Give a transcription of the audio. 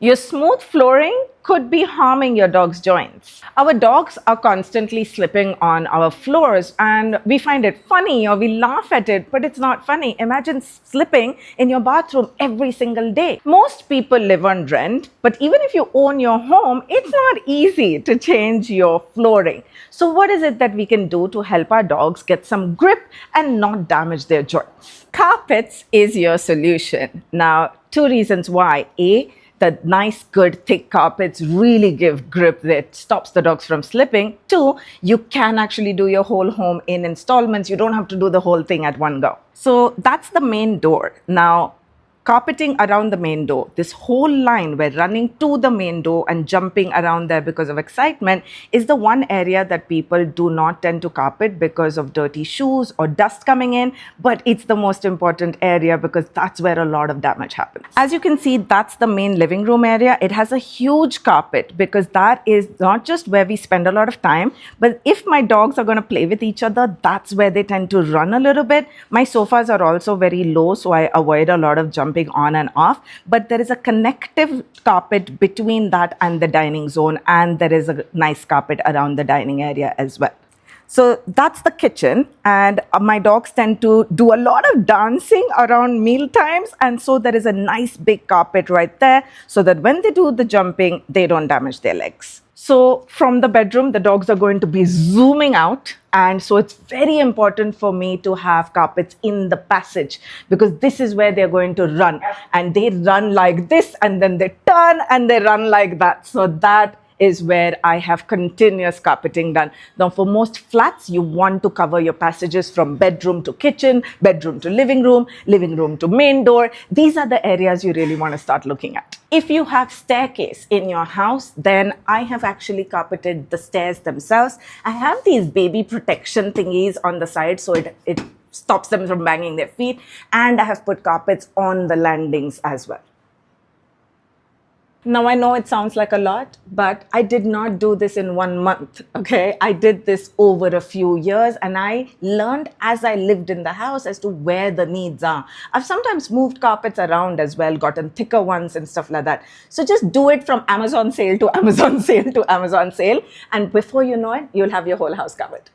Your smooth flooring could be harming your dog's joints. Our dogs are constantly slipping on our floors and we find it funny or we laugh at it, but it's not funny. Imagine slipping in your bathroom every single day. Most people live on rent, but even if you own your home, it's not easy to change your flooring. So what is it that we can do to help our dogs get some grip and not damage their joints? Carpets is your solution. Now, two reasons why. A, the nice, good, thick carpets really give grip that stops the dogs from slipping. Two, you can actually do your whole home in installments. You don't have to do the whole thing at one go. So that's the main door. Now, carpeting around the main door, this whole line where running to the main door and jumping around there because of excitement is the one area that people do not tend to carpet because of dirty shoes or dust coming in, but it's the most important area because that's where a lot of damage happens. As you can see, that's the main living room area. It has a huge carpet because that is not just where we spend a lot of time, but if my dogs are going to play with each other, that's where they tend to run a little bit. My sofas are also very low, so I avoid a lot of jumping on and off, but there is a connective carpet between that and the dining zone, and there is a nice carpet around the dining area as well. So that's the kitchen, and my dogs tend to do a lot of dancing around meal times, and so there is a nice big carpet right there so that when they do the jumping, they don't damage their legs. So from the bedroom, the dogs are going to be zooming out. And so it's very important for me to have carpets in the passage because this is where they're going to run. And they run like this and then they turn and they run like that. So that is where I have continuous carpeting done. Now, for most flats, you want to cover your passages from bedroom to kitchen, bedroom to living room to main door. These are the areas you really want to start looking at. If you have staircase in your house, then I have actually carpeted the stairs themselves. I have these baby protection thingies on the side so it stops them from banging their feet. And I have put carpets on the landings as well. Now, I know it sounds like a lot, but I did not do this in 1 month, okay? I did this over a few years and I learned as I lived in the house as to where the needs are. I've sometimes moved carpets around as well, gotten thicker ones and stuff like that. So just do it from Amazon sale to Amazon sale to Amazon sale. And before you know it, you'll have your whole house covered.